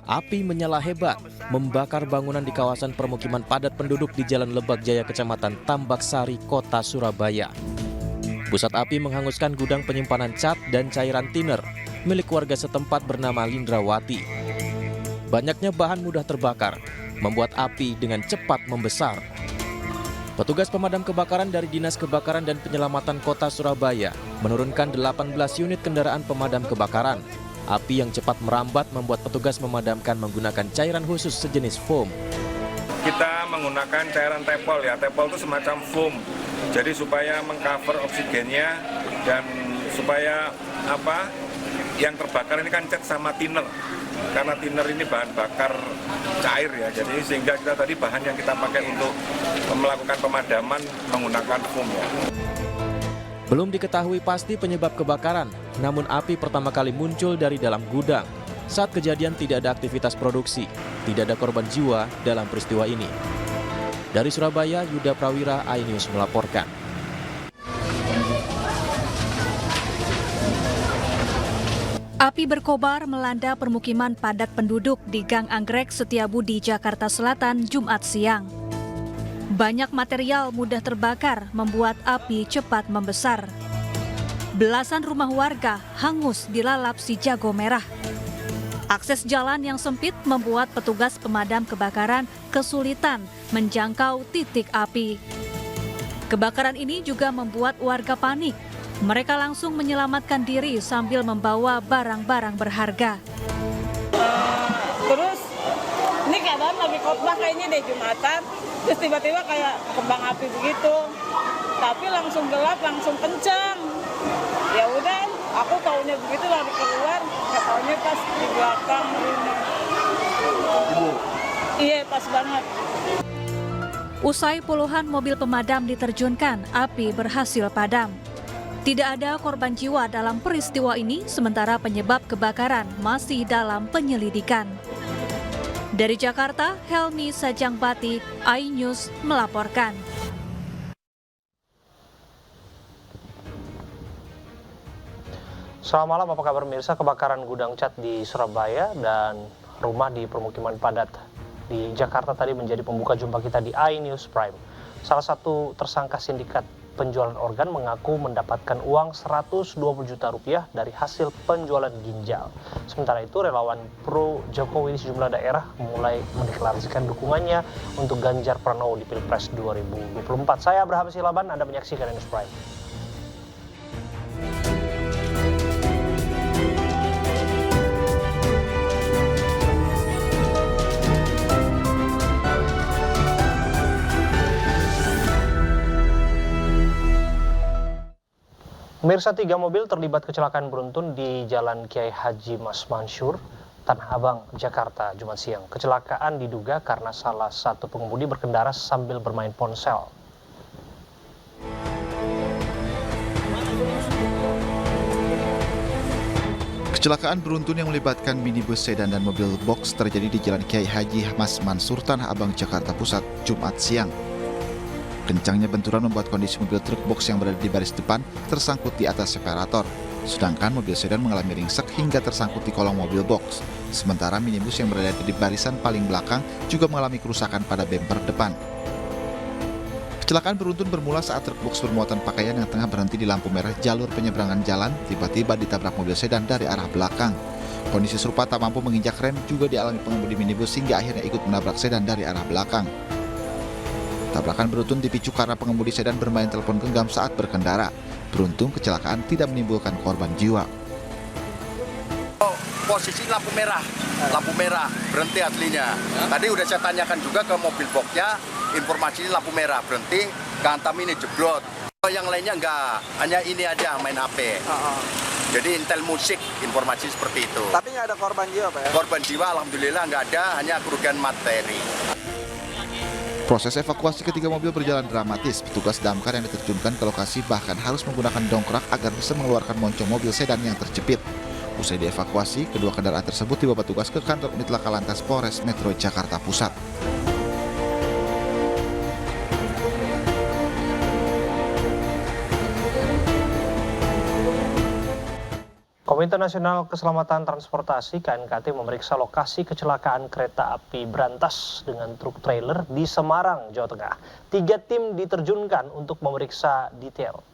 Api menyala hebat, membakar bangunan di kawasan permukiman padat penduduk di Jalan Lebak Jaya, Kecamatan Tambak Sari, Kota Surabaya. Pusat api menghanguskan gudang penyimpanan cat dan cairan thinner milik warga setempat bernama Lindrawati. Banyaknya bahan mudah terbakar, membuat api dengan cepat membesar. Petugas pemadam kebakaran dari Dinas Kebakaran dan Penyelamatan Kota Surabaya menurunkan 18 unit kendaraan pemadam kebakaran. Api yang cepat merambat membuat petugas memadamkan menggunakan cairan khusus sejenis foam. Kita menggunakan cairan tepol ya, tepol itu semacam foam. Jadi supaya mengcover oksigennya dan supaya yang terbakar ini kan cat sama thinner. Karena thinner ini bahan bakar cair ya, jadi sehingga kita tadi bahan yang kita pakai untuk melakukan pemadaman menggunakan foam ya. Belum diketahui pasti penyebab kebakaran, namun api pertama kali muncul dari dalam gudang. Saat kejadian tidak ada aktivitas produksi, tidak ada korban jiwa dalam peristiwa ini. Dari Surabaya, Yuda Prawira, iNews melaporkan. Api berkobar melanda permukiman padat penduduk di Gang Anggrek Setiabudi, Jakarta Selatan, Jumat siang. Banyak material mudah terbakar membuat api cepat membesar. Belasan rumah warga hangus dilalap si jago merah. Akses jalan yang sempit membuat petugas pemadam kebakaran kesulitan menjangkau titik api. Kebakaran ini juga membuat warga panik. Mereka langsung menyelamatkan diri sambil membawa barang-barang berharga. Terus ini keadaan lagi khotbah kayaknya deh Jumatan. Terus tiba-tiba kayak kembang api begitu. Tapi langsung gelap, langsung kencang. Ya udah, aku taunya begitu lari keluar, nggak taunya pas di belakang ini. Iya, pas banget. Usai puluhan mobil pemadam diterjunkan, api berhasil padam. Tidak ada korban jiwa dalam peristiwa ini, sementara penyebab kebakaran masih dalam penyelidikan. Dari Jakarta, Helmi Sajangbati, iNews melaporkan. Selamat malam, apa kabar pemirsa? Kebakaran gudang cat di Surabaya dan rumah di permukiman padat di Jakarta tadi menjadi pembuka jumpa kita di iNews Prime. Salah satu tersangka sindikat penjualan organ mengaku mendapatkan uang 120 juta rupiah dari hasil penjualan ginjal. Sementara itu, relawan pro Jokowi di sejumlah daerah mulai mendeklarasikan dukungannya untuk Ganjar Pranowo di Pilpres 2024. Saya Abraham Silaban, Anda menyaksikan iNews Prime. Pemirsa, 3 mobil terlibat kecelakaan beruntun di Jalan Kiai Haji Mas Mansur, Tanah Abang, Jakarta, Jumat siang. Kecelakaan diduga karena salah satu pengemudi berkendara sambil bermain ponsel. Kecelakaan beruntun yang melibatkan minibus sedan dan mobil box terjadi di Jalan Kiai Haji Mas Mansur, Tanah Abang, Jakarta Pusat, Jumat siang. Kencangnya benturan membuat kondisi mobil truk box yang berada di baris depan tersangkut di atas separator. Sedangkan mobil sedan mengalami ringsek hingga tersangkut di kolong mobil box. Sementara minibus yang berada di barisan paling belakang juga mengalami kerusakan pada bemper depan. Kecelakaan beruntun bermula saat truk box bermuatan pakaian yang tengah berhenti di lampu merah jalur penyeberangan jalan tiba-tiba ditabrak mobil sedan dari arah belakang. Kondisi serupa tak mampu menginjak rem juga dialami pengemudi minibus hingga akhirnya ikut menabrak sedan dari arah belakang. Tabrakan beruntun dipicu karena pengemudi sedan bermain telepon genggam saat berkendara. Beruntung kecelakaan tidak menimbulkan korban jiwa. Posisi lampu merah berhenti aslinya. Tadi udah saya tanyakan juga ke mobil boxnya, informasi lampu merah berhenti, kehantam ini jeblot. Yang lainnya enggak, hanya ini aja main HP. Jadi intel musik, informasi seperti itu. Tapi nggak ada korban jiwa, Pak ya? Korban jiwa alhamdulillah nggak ada, hanya kerugian materi. Proses evakuasi ketiga mobil berjalan dramatis. Petugas damkar yang diterjunkan ke lokasi bahkan harus menggunakan dongkrak agar bisa mengeluarkan moncong mobil sedan yang terjepit. Usai dievakuasi, kedua kendaraan tersebut dibawa petugas ke kantor unit laka lantas Polres Metro Jakarta Pusat. Komite Nasional Keselamatan Transportasi (KNKT) memeriksa lokasi kecelakaan kereta api berantas dengan truk trailer di Semarang, Jawa Tengah. 3 tim diterjunkan untuk memeriksa detail.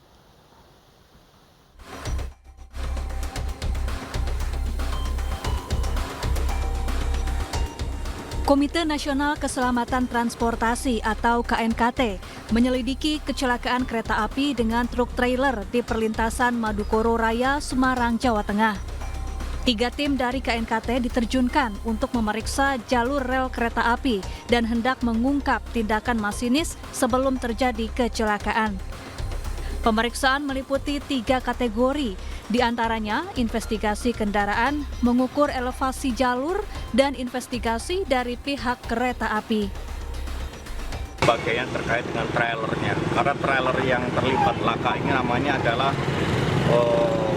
Komite Nasional Keselamatan Transportasi atau KNKT menyelidiki kecelakaan kereta api dengan truk trailer di perlintasan Madukoro Raya, Semarang, Jawa Tengah. 3 tim dari KNKT diterjunkan untuk memeriksa jalur rel kereta api dan hendak mengungkap tindakan masinis sebelum terjadi kecelakaan. Pemeriksaan meliputi 3 kategori, di antaranya investigasi kendaraan, mengukur elevasi jalur, dan investigasi dari pihak kereta api. Bagian terkait dengan trailernya, karena trailer yang terlibat laka ini namanya adalah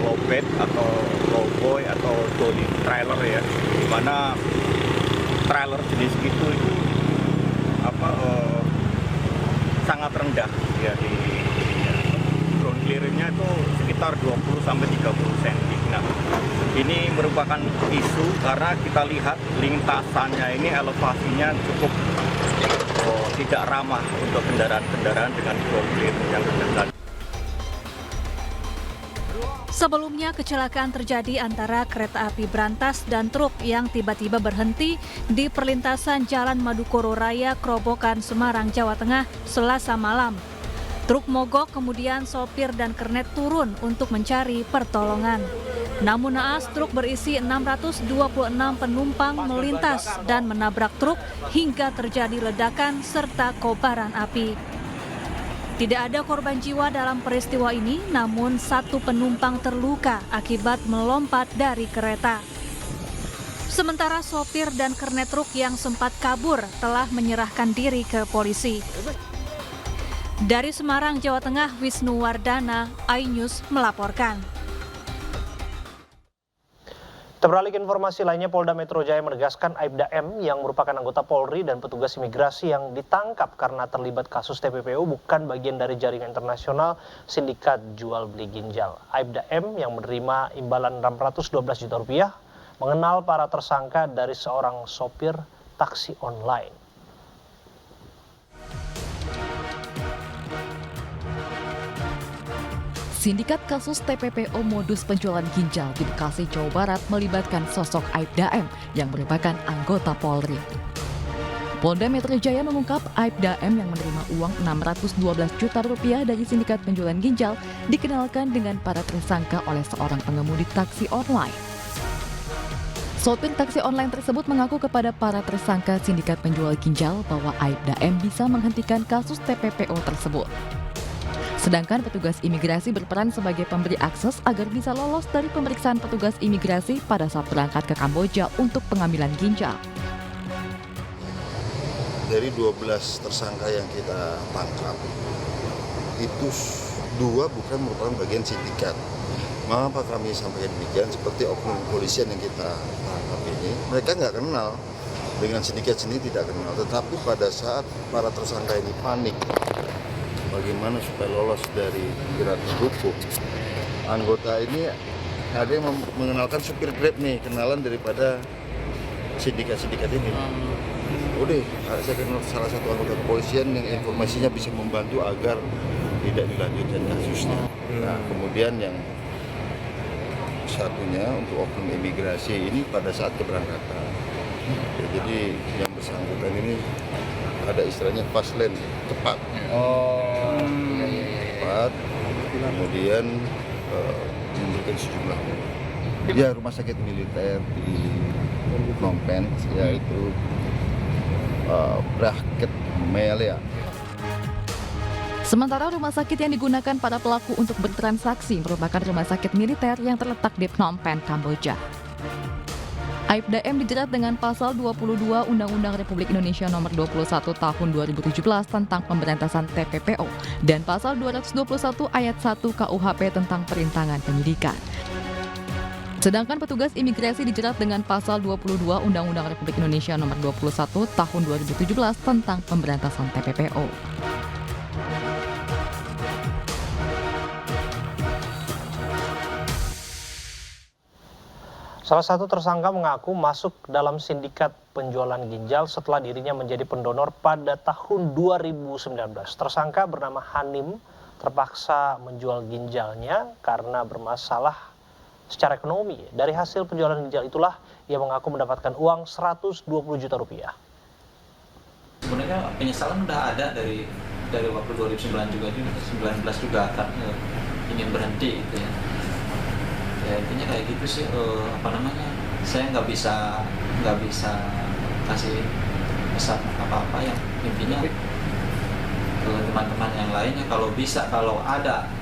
lowbed atau lowboy atau dolly trailer ya, di mana trailer jenis itu sangat rendah ya, di ground clearance-nya itu sekitar 20-30 cm. Nah, ini merupakan isu karena kita lihat lintasannya ini elevasinya cukup tidak ramah untuk kendaraan-kendaraan dengan ground clearance yang rendah. Sebelumnya kecelakaan terjadi antara kereta api berantas dan truk yang tiba-tiba berhenti di perlintasan Jalan Madukoro Raya, Krobokan, Semarang, Jawa Tengah, Selasa malam. Truk mogok, kemudian sopir dan kernet turun untuk mencari pertolongan. Namun naas truk berisi 626 penumpang melintas dan menabrak truk hingga terjadi ledakan serta kobaran api. Tidak ada korban jiwa dalam peristiwa ini, namun 1 penumpang terluka akibat melompat dari kereta. Sementara sopir dan kernet truk yang sempat kabur telah menyerahkan diri ke polisi. Dari Semarang, Jawa Tengah, Wisnu Wardana, iNews melaporkan. Kita beralih ke informasi lainnya, Polda Metro Jaya menegaskan Aibda M yang merupakan anggota Polri dan petugas imigrasi yang ditangkap karena terlibat kasus TPPO bukan bagian dari jaringan internasional sindikat jual beli ginjal. Aibda M yang menerima imbalan 612 juta rupiah mengenal para tersangka dari seorang sopir taksi online. Sindikat kasus TPPO modus penjualan ginjal di Bekasi, Jawa Barat melibatkan sosok Aibda M yang merupakan anggota Polri. Polda Metro Jaya mengungkap Aibda M yang menerima uang 612 juta rupiah dari sindikat penjualan ginjal dikenalkan dengan para tersangka oleh seorang pengemudi taksi online. Sopir taksi online tersebut mengaku kepada para tersangka sindikat penjual ginjal bahwa Aibda M bisa menghentikan kasus TPPO tersebut. Sedangkan petugas imigrasi berperan sebagai pemberi akses agar bisa lolos dari pemeriksaan petugas imigrasi pada saat berangkat ke Kamboja untuk pengambilan ginjal. Dari 12 tersangka yang kita tangkap, itu 2 bukan merupakan bagian sindikat. Mengapa kami sampaikan demikian? Seperti oknum kepolisian yang kita tangkap ini, mereka nggak kenal dengan sindikat sendiri, tidak kenal. Tetapi pada saat para tersangka ini panik, bagaimana supaya lolos dari jerat hukum, anggota ini ada yang mengenalkan supir Grab nih, kenalan daripada sindikat-sindikat ini. Udah, saya kenal salah satu anggota kepolisian yang informasinya bisa membantu agar tidak dilanjutkan kasusnya. Nah, kemudian yang satunya untuk oknum imigrasi ini pada saat keberangkatan. Ya, jadi yang bersangkutan ini ada istilahnya fast lane, cepat. Cepat, kemudian memberikan sejumlah rumah sakit militer di Phnom Penh, yaitu Bracket Melia. Sementara rumah sakit yang digunakan para pelaku untuk bertransaksi merupakan rumah sakit militer yang terletak di Phnom Penh, Kamboja. Aibda M dijerat dengan pasal 22 Undang-Undang Republik Indonesia Nomor 21 Tahun 2017 tentang pemberantasan TPPO dan pasal 221 ayat 1 KUHP tentang perintangan penyidikan. Sedangkan petugas imigrasi dijerat dengan pasal 22 Undang-Undang Republik Indonesia Nomor 21 Tahun 2017 tentang pemberantasan TPPO. Salah satu tersangka mengaku masuk dalam sindikat penjualan ginjal setelah dirinya menjadi pendonor pada tahun 2019. Tersangka bernama Hanim terpaksa menjual ginjalnya karena bermasalah secara ekonomi. Dari hasil penjualan ginjal itulah ia mengaku mendapatkan uang 120 juta rupiah. Sebenarnya penyesalan udah ada dari waktu 2019 juga kan ingin berhenti gitu ya. Ya intinya kayak gitu sih, saya nggak bisa kasih pesan apa-apa, yang intinya ke teman-teman yang lainnya kalau ada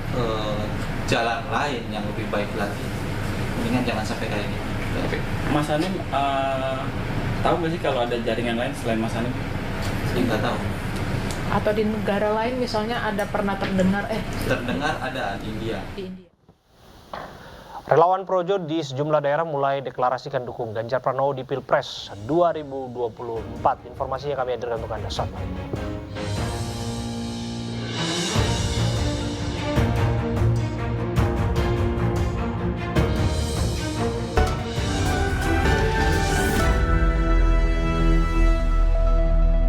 jalan lain yang lebih baik lagi, mendingan jangan sampai kayak gitu. Mas Hanim tahu nggak sih kalau ada jaringan lain selain Mas Hanim? Saya nggak tahu. Atau di negara lain misalnya ada pernah terdengar ada di India. Relawan Projo di sejumlah daerah mulai deklarasikan dukung Ganjar Pranowo di Pilpres 2024. Informasinya kami hadirkan untuk Anda saat ini.